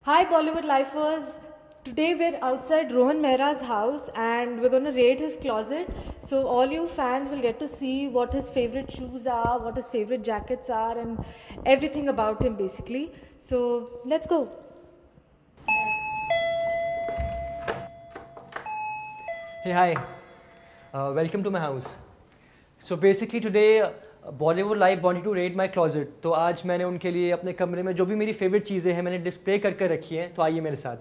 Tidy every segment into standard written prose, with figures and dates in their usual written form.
Hi Bollywood lifers. Today we're outside Rohan Mehra's house and we're going to raid his closet. So all you fans will get to see what his favorite shoes are, what his favorite jackets are and everything about him basically. So let's go. Hey, hi. Welcome to my house. So basically today Bollywood Live wanted to raid my closet. तो आज मैंने उनके लिए अपने कमरे में जो भी मेरी फेवरेट चीज़ें हैं मैंने डिस्प्ले करके रखी हैं. तो आइए मेरे साथ.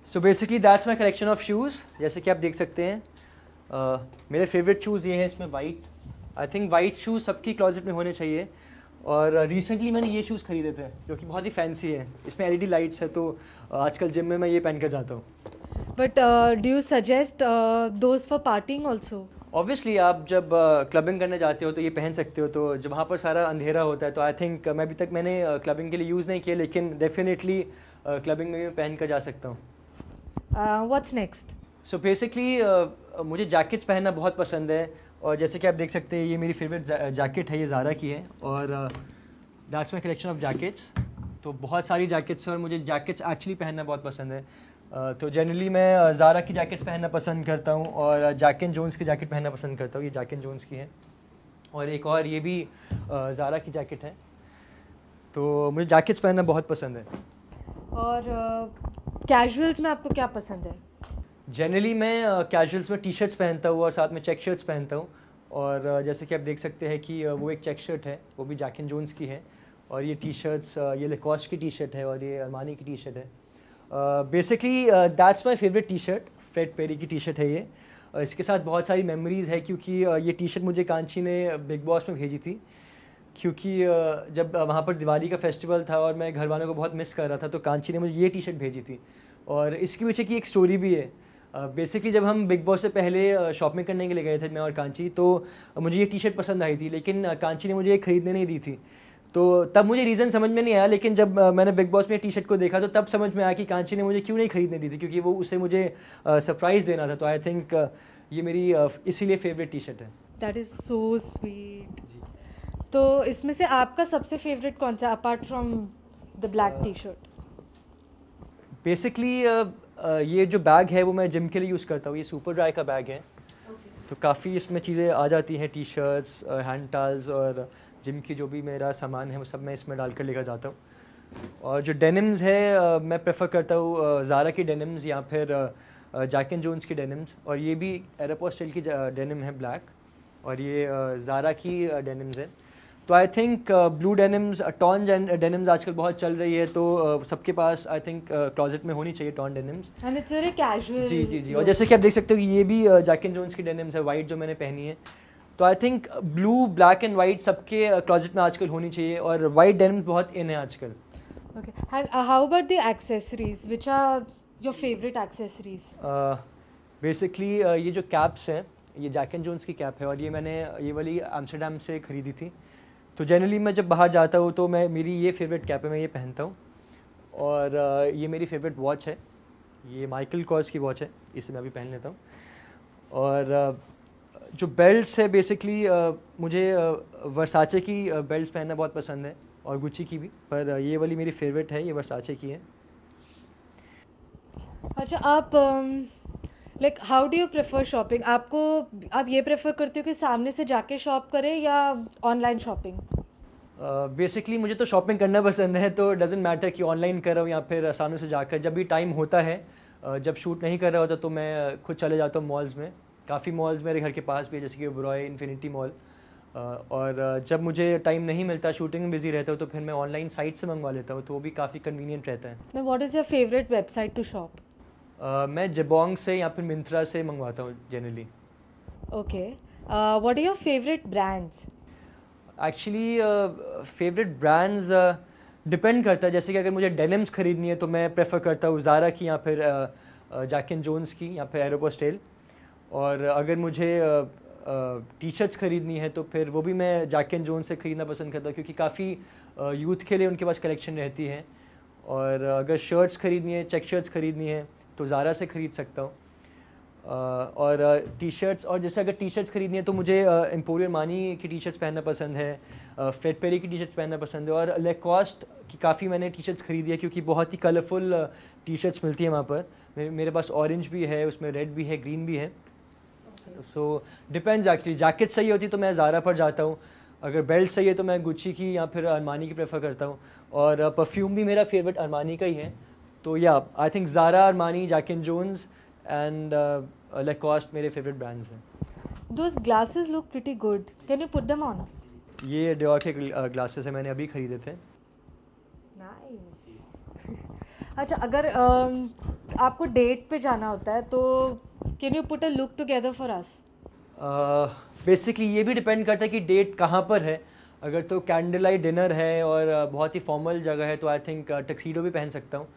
So basically that's my collection of shoes. जैसे कि आप देख सकते हैं मेरे फेवरेट शूज़ ये हैं. इसमें white, I think white shoes सबकी क्लोजेट में होने चाहिए. और रिसेंटली मैंने ये शूज़ खरीदे थे जो कि बहुत ही फैंसी हैं. इसमें एलईडी लाइट्स है तो आजकल जिम में मैं ये पहन कर जाता हूँ. But do you suggest those for partying also? Obviously आप जब क्लबिंग करने जाते हो तो ये पहन सकते हो. तो जब वहाँ पर सारा अंधेरा होता है तो आई थिंक मैं अभी तक मैंने क्लबिंग के लिए यूज़ नहीं किया, लेकिन डेफिनेटली क्लबिंग में मैं पहन कर जा सकता हूँ. What's next? सो बेसिकली मुझे जैकेट्स पहनना बहुत पसंद है. और जैसे कि आप देख सकते हैं ये मेरी फेवरेट जैकेट है, ये ज़ारा की है. और that's my collection of jackets. तो बहुत सारी जैकेट्स हैं और मुझे जैकेट्स एक्चुअली पहनना बहुत पसंद है. तो जनरली मैं ज़ारा की जैकेट्स पहनना पसंद करता हूँ और जैक एंड जोन्स की जैकेट पहनना पसंद करता हूँ. ये जैक एंड जोन्स की है और एक और ये भी ज़ारा की जैकेट है. तो मुझे जैकेट्स पहनना बहुत पसंद है. और कैजुअल्स में आपको क्या पसंद है? जनरली मैं कैजुअल्स में टी शर्ट्स पहनता हूँ और साथ में चेक शर्ट्स पहनता हूँ. और जैसे कि आप देख सकते हैं कि वो एक चेक शर्ट है, वो भी जैक एंड जोन्स की है. और ये टी शर्ट्स ये लेकॉस्ट की टी शर्ट है और ये अरमानी की टी शर्ट है. Basically that's my favourite T shirt. Fred Perry की टी शर्ट है ये. इसके साथ बहुत सारी मेमोरीज़ है क्योंकि ये टी शर्ट मुझे कांची ने बिग बॉस में भेजी थी. क्योंकि जब वहाँ पर दिवाली का फेस्टिवल था और मैं घर वालों को बहुत मिस कर रहा था तो कांची ने मुझे ये टी शर्ट भेजी थी. और इसके पीछे की एक स्टोरी भी है. बेसिकली जब हम बिग बॉस से पहले शॉपिंग करने के लिए गए थे मैं और कांची, तो मुझे ये टी शर्ट पसंद आई थी, लेकिन कांची ने मुझे ये ख़रीदने नहीं दी थी. तो तब मुझे रीज़न समझ में नहीं आया, लेकिन जब मैंने बिग बॉस में टी शर्ट को देखा तो तब समझ में आया कि कांची ने मुझे क्यों नहीं खरीदने दी थी, क्योंकि वो उसे मुझे सरप्राइज़ देना था. तो आई थिंक ये मेरी इसीलिए फेवरेट टी शर्ट है. That is so sweet. तो इसमें से आपका सबसे फेवरेट कौन सा apart from the black T shirt? Basically ये जो बैग है वो मैं जिम के लिए यूज़ करता हूँ. ये सुपर ड्राई का बैग है. तो काफ़ी इसमें चीज़ें आ जाती हैं, टी शर्ट्स, हैंड टाल्स और जिम की जो भी मेरा सामान है वो सब मैं इसमें डाल कर लेकर जाता हूँ. और जो डेनिम्स है मैं प्रेफर करता हूँ ज़ारा की डेनिम्स या फिर जैक एंड जोन्स की डेनिम्स. और ये भी एरोपोस्टाइल की डेनिम है ब्लैक, और ये ज़ारा की डेनिम्स है. तो I think blue denims, torn denims आजकल बहुत चल रही है, तो सबके पास आई थिंक क्लोजेट में होनी चाहिए torn denims. And it's very casual. जी जी जी. और जैसे कि आप देख सकते हो कि ये भी जैक एंड जोन्स की डेनिम्स है, वाइट जो मैंने पहनी है. तो I think blue, black and white सबके क्लोजेट में आजकल होनी चाहिए. और वाइट डेनिम्स बहुत इन है आजकल. Okay. And how about the accessories? Which are your favorite accessories? Basically ये जो कैप्स हैं ये जैक एंड जोन्स की कैप है और ये मैंने ये वाली एम्स्टर्डम से खरीदी थी. तो जनरली मैं जब बाहर जाता हूँ तो मैं मेरी ये फेवरेट कैप है, मैं ये पहनता हूँ. और ये मेरी फेवरेट वॉच है, ये माइकल कॉर्स की वॉच है, इसे मैं अभी पहन लेता हूँ. और जो बेल्ट्स है बेसिकली मुझे वर्साचे की बेल्ट्स पहनना बहुत पसंद है और गुच्ची की भी, पर ये वाली मेरी फेवरेट है, ये वर्साचे की है. अच्छा, आप like how do you prefer shopping? आप ये प्रेफर करते हो कि सामने से जाके शॉप करें या ऑनलाइन शॉपिंग? बेसिकली मुझे तो शॉपिंग करना पसंद है, तो डजेंट मैटर कि ऑनलाइन कर रहा हूँ या फिर सामने से जाकर. जब भी टाइम होता है, जब शूट नहीं कर रहा होता तो मैं खुद चले जाता हूँ मॉल्स में. काफ़ी मॉल्स मेरे घर के पास भी है, जैसे कि ओबरॉय, इन्फिनिटी मॉल. और जब मुझे टाइम नहीं मिलता, शूटिंग में बिजी रहता हूँ, तो फिर मैं ऑनलाइन साइट से मंगवा लेता हूँ, तो वो भी काफ़ी कन्वीनियंट रहता है. What is your favourite website to shop? मैं जबोंग से या फिर मिंत्रा से मंगवाता हूँ generally. Okay. What are your favourite brands? Actually favourite brands depend करता है. जैसे कि अगर मुझे डेनिम्स खरीदनी है तो मैं प्रेफर करता हूँ ज़ारा की या फिर जैक एंड जोन्स की या फिर एरोपोस्टाइल. और अगर मुझे टी शर्ट्स खरीदनी है तो फिर वो भी मैं जैक एंड जोन्स से ख़रीदना पसंद करता हूँ, क्योंकि काफ़ी यूथ के लिए उनके पास कलेक्शन रहती है. और अगर शर्ट्स खरीदनी है, चेक शर्ट्स खरीदनी है तो ज़ारा से ख़रीद सकता हूँ. और टी शर्ट्स, और जैसे अगर टी शर्ट्स खरीदनी है तो मुझे एम्पोरियो अरमानी की टी शर्ट्स पहनना पसंद है, फ्रेड पेरी की टी शर्ट्स पहनना पसंद है, और लेकॉस्ट की काफ़ी मैंने टी शर्ट्स खरीदी है क्योंकि बहुत ही कलरफुल टी शर्ट्स मिलती है वहाँ पर। मेरे पास ऑरेंज भी है, उसमें रेड भी है, ग्रीन भी है। So depends actually. जैकेट सही होती तो मैं ज़ारा पर जाता हूँ, अगर बेल्ट सही है तो मैं गुच्ची की या फिर अरमानी की प्रेफर करता हूँ, और परफ्यूम भी मेरा फेवरेट अरमानी का ही है। तो या I think Zara, Armani, Jack and Jones and Lacoste मेरे फेवरेट ब्रांड्स हैं। Those glasses look pretty good. Can you put them on? ये डियोर के ग्लासेस हैं, मैंने अभी खरीदे थे। Nice. अच्छा, अगर आपको डेट पे जाना होता है तो can you put a look together for us? Basically ये भी डिपेंड करता है कि डेट कहाँ पर है। अगर तो कैंडल लाइट डिनर है और बहुत ही फॉर्मल जगह है तो आई थिंक टक्सीडो भी पहन सकता हूँ,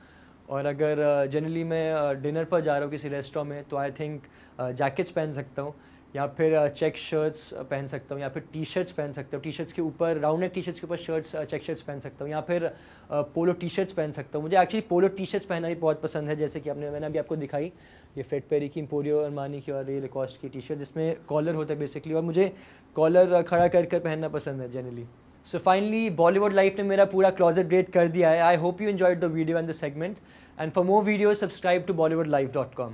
और अगर जनरली मैं डिनर पर जा रहा हूँ किसी रेस्टोरेंट में तो आई थिंक जैकेट्स पहन सकता हूँ, या फिर चेक शर्ट्स पहन सकता हूँ, या फिर टी शर्ट्स पहन सकता हूँ। टी शर्ट्स के ऊपर, राउंड नेक टी शर्ट्स के ऊपर शर्ट्स, चेक शर्ट्स पहन सकता हूँ, या फिर पोलो टी शर्ट्स पहन सकता हूँ। मुझे एक्चुअली पोलो टी शर्ट्स पहनना भी बहुत पसंद है, जैसे कि मैंने अभी आपको दिखाई, ये फ्रेड पेरी की, एम्पोरियो अरमानी की, और ये लेकॉस्ट की टी शर्ट जिसमें कॉलर होता है बेसिकली, और मुझे कॉलर खड़ा कर कर पहनना पसंद है generally. So finally Bollywood life ने मेरा पूरा क्लॉजेट रेट कर दिया है। I hope you enjoyed the video and the segment, and for more videos subscribe to bollywoodlife.com.